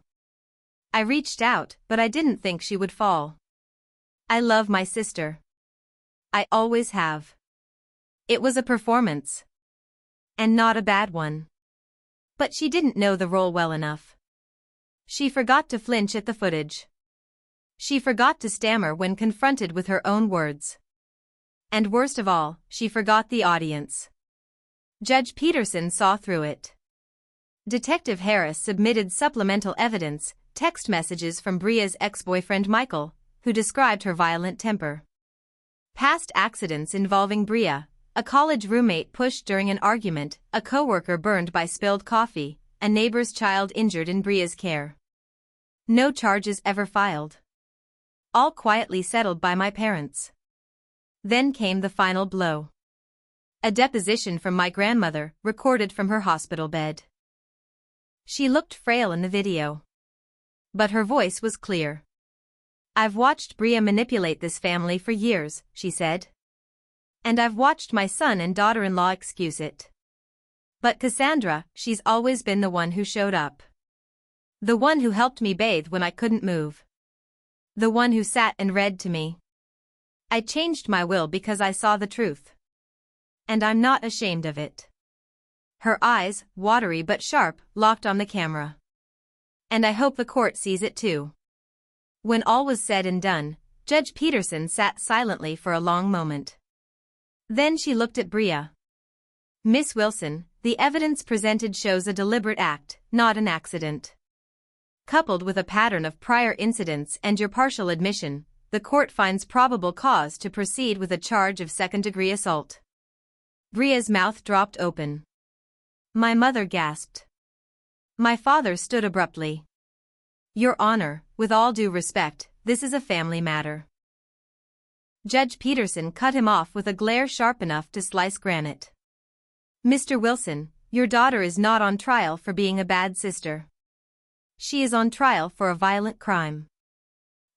I reached out, but I didn't think she would fall. I love my sister. I always have. It was a performance. And not a bad one. But she didn't know the role well enough. She forgot to flinch at the footage. She forgot to stammer when confronted with her own words. And worst of all, she forgot the audience. Judge Peterson saw through it. Detective Harris submitted supplemental evidence, text messages from Bria's ex-boyfriend Michael, who described her violent temper. Past accidents involving Bria, a college roommate pushed during an argument, a coworker burned by spilled coffee, a neighbor's child injured in Bria's care. No charges ever filed. All quietly settled by my parents. Then came the final blow. A deposition from my grandmother, recorded from her hospital bed. She looked frail in the video. But her voice was clear. I've watched Bria manipulate this family for years, she said. And I've watched my son and daughter-in-law excuse it. But Cassandra, she's always been the one who showed up. The one who helped me bathe when I couldn't move. The one who sat and read to me. I changed my will because I saw the truth. And I'm not ashamed of it. Her eyes, watery but sharp, locked on the camera. And I hope the court sees it too. When all was said and done, Judge Peterson sat silently for a long moment. Then she looked at Bria. Miss Wilson, the evidence presented shows a deliberate act, not an accident. Coupled with a pattern of prior incidents and your partial admission, the court finds probable cause to proceed with a charge of second-degree assault. Bria's mouth dropped open. My mother gasped. My father stood abruptly. Your Honor, with all due respect, this is a family matter. Judge Peterson cut him off with a glare sharp enough to slice granite. Mr. Wilson, your daughter is not on trial for being a bad sister. She is on trial for a violent crime.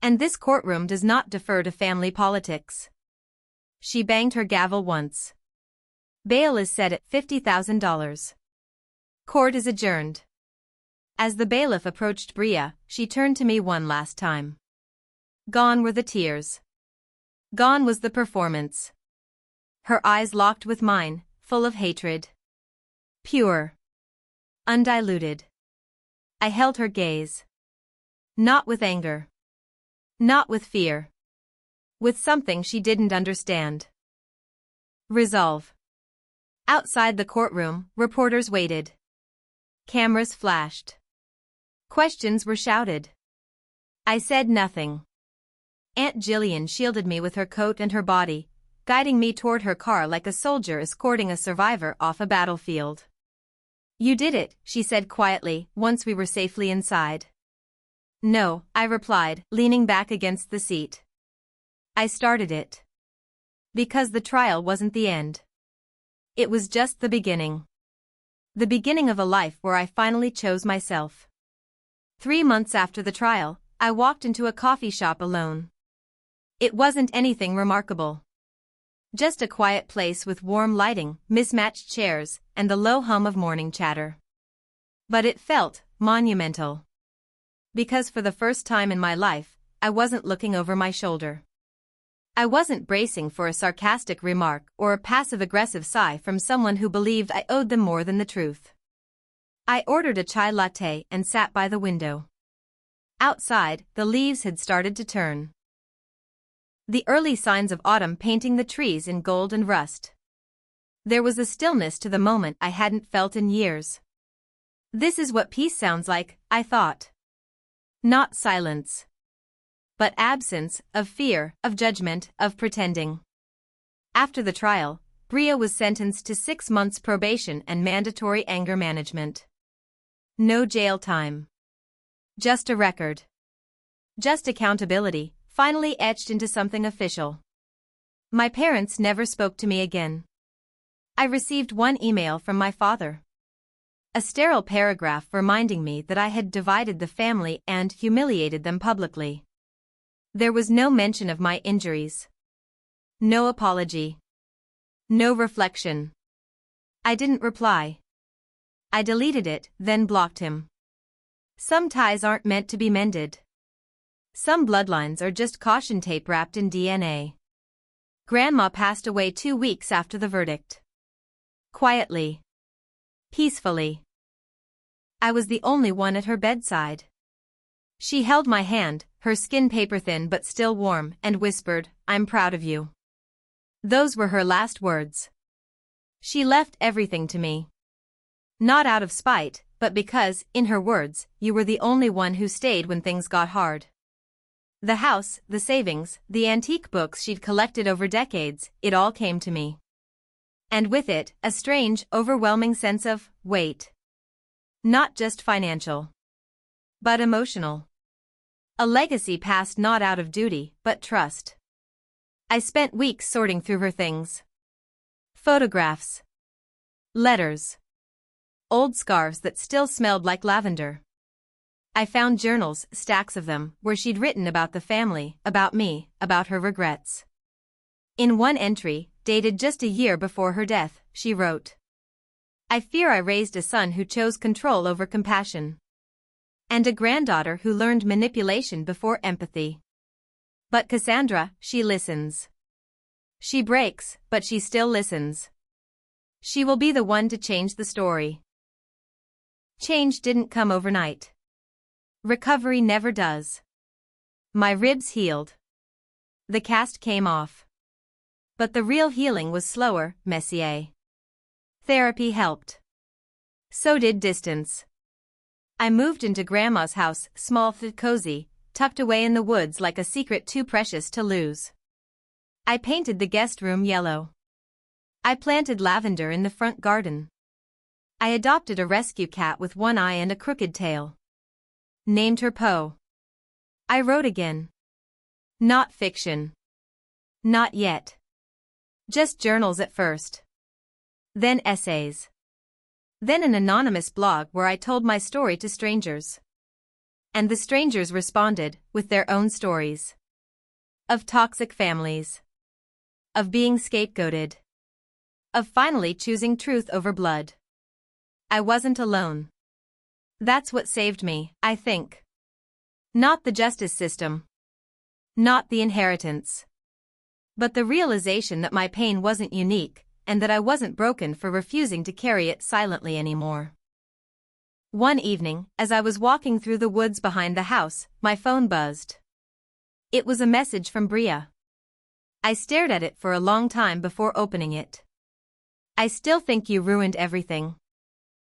And this courtroom does not defer to family politics. She banged her gavel once. Bail is set at $50,000. Court is adjourned. As the bailiff approached Bria, she turned to me one last time. Gone were the tears. Gone was the performance. Her eyes locked with mine, full of hatred. Pure. Undiluted. I held her gaze. Not with anger. Not with fear. With something she didn't understand. Resolve. Outside the courtroom, reporters waited. Cameras flashed. Questions were shouted. I said nothing. Aunt Jillian shielded me with her coat and her body, guiding me toward her car like a soldier escorting a survivor off a battlefield. You did it, she said quietly, once we were safely inside. No, I replied, leaning back against the seat. I started it. Because the trial wasn't the end. It was just the beginning. The beginning of a life where I finally chose myself. 3 months after the trial, I walked into a coffee shop alone. It wasn't anything remarkable. Just a quiet place with warm lighting, mismatched chairs, and the low hum of morning chatter. But it felt monumental. Because for the first time in my life, I wasn't looking over my shoulder. I wasn't bracing for a sarcastic remark or a passive-aggressive sigh from someone who believed I owed them more than the truth. I ordered a chai latte and sat by the window. Outside, the leaves had started to turn. The early signs of autumn painting the trees in gold and rust. There was a stillness to the moment I hadn't felt in years. This is what peace sounds like, I thought. Not silence. But absence of fear, of judgment, of pretending. After the trial, Bria was sentenced to 6 months probation and mandatory anger management. No jail time. Just a record. Just accountability, finally etched into something official. My parents never spoke to me again. I received one email from my father. A sterile paragraph reminding me that I had divided the family and humiliated them publicly. There was no mention of my injuries. No apology. No reflection. I didn't reply. I deleted it, then blocked him. Some ties aren't meant to be mended. Some bloodlines are just caution tape wrapped in DNA. Grandma passed away 2 weeks after the verdict. Quietly. Peacefully. I was the only one at her bedside. She held my hand, her skin paper-thin but still warm, and whispered, "I'm proud of you." Those were her last words. She left everything to me. Not out of spite, but because, in her words, you were the only one who stayed when things got hard. The house, the savings, the antique books she'd collected over decades, it all came to me. And with it, a strange, overwhelming sense of weight. Not just financial. But emotional. A legacy passed not out of duty, but trust. I spent weeks sorting through her things. Photographs. Letters. Old scarves that still smelled like lavender. I found journals, stacks of them, where she'd written about the family, about me, about her regrets. In one entry, dated just a year before her death, she wrote, "I fear I raised a son who chose control over compassion. And a granddaughter who learned manipulation before empathy. But Cassandra, she listens. She breaks, but she still listens. She will be the one to change the story." Change didn't come overnight. Recovery never does. My ribs healed. The cast came off. But the real healing was slower, messier. Therapy helped. So did distance. I moved into Grandma's house, small but cozy, tucked away in the woods like a secret too precious to lose. I painted the guest room yellow. I planted lavender in the front garden. I adopted a rescue cat with one eye and a crooked tail. Named her Poe. I wrote again. Not fiction. Not yet. Just journals at first. Then essays. Then an anonymous blog where I told my story to strangers. And the strangers responded, with their own stories. Of toxic families. Of being scapegoated. Of finally choosing truth over blood. I wasn't alone. That's what saved me, I think. Not the justice system. Not the inheritance. But the realization that my pain wasn't unique, and that I wasn't broken for refusing to carry it silently anymore. One evening, as I was walking through the woods behind the house, my phone buzzed. It was a message from Bria. I stared at it for a long time before opening it. I still think you ruined everything.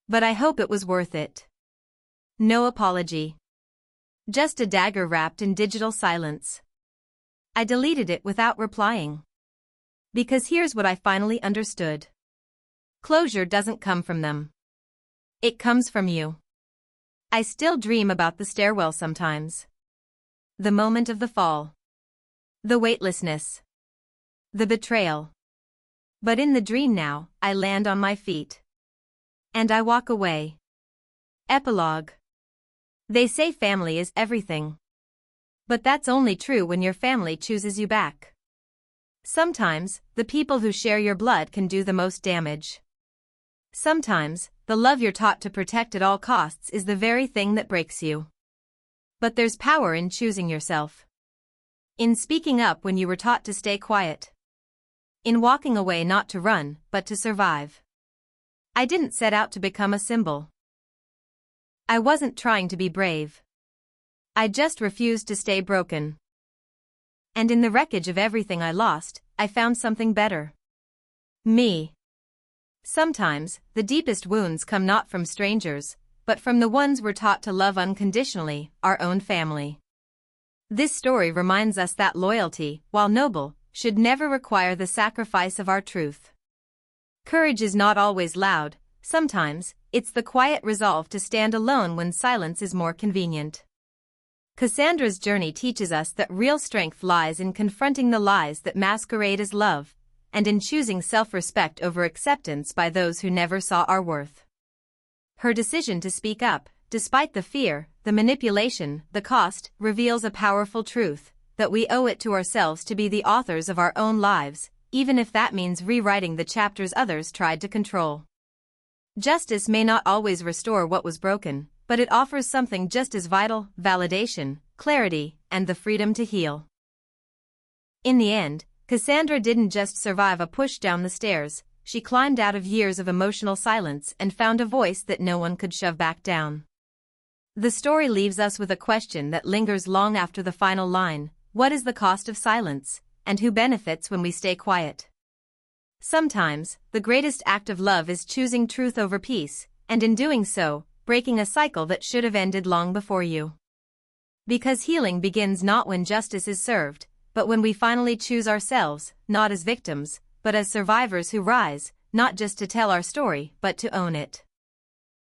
But I hope it was worth it. No apology. Just a dagger wrapped in digital silence. I deleted it without replying. Because here's what I finally understood. Closure doesn't come from them. It comes from you. I still dream about the stairwell sometimes. The moment of the fall. The weightlessness. The betrayal. But in the dream now, I land on my feet. And I walk away. Epilogue. They say family is everything. But that's only true when your family chooses you back. Sometimes, the people who share your blood can do the most damage. Sometimes, the love you're taught to protect at all costs is the very thing that breaks you. But there's power in choosing yourself. In speaking up when you were taught to stay quiet. In walking away not to run, but to survive. I didn't set out to become a symbol. I wasn't trying to be brave. I just refused to stay broken. And in the wreckage of everything I lost, I found something better. Me. Sometimes, the deepest wounds come not from strangers, but from the ones we're taught to love unconditionally, our own family. This story reminds us that loyalty, while noble, should never require the sacrifice of our truth. Courage is not always loud, sometimes, it's the quiet resolve to stand alone when silence is more convenient. Cassandra's journey teaches us that real strength lies in confronting the lies that masquerade as love, and in choosing self-respect over acceptance by those who never saw our worth. Her decision to speak up, despite the fear, the manipulation, the cost, reveals a powerful truth, that we owe it to ourselves to be the authors of our own lives, even if that means rewriting the chapters others tried to control. Justice may not always restore what was broken, but it offers something just as vital: validation, clarity, and the freedom to heal. In the end, Cassandra didn't just survive a push down the stairs, she climbed out of years of emotional silence and found a voice that no one could shove back down. The story leaves us with a question that lingers long after the final line: what is the cost of silence, and who benefits when we stay quiet? Sometimes, the greatest act of love is choosing truth over peace, and in doing so, breaking a cycle that should have ended long before you. Because healing begins not when justice is served, but when we finally choose ourselves, not as victims, but as survivors who rise, not just to tell our story, but to own it.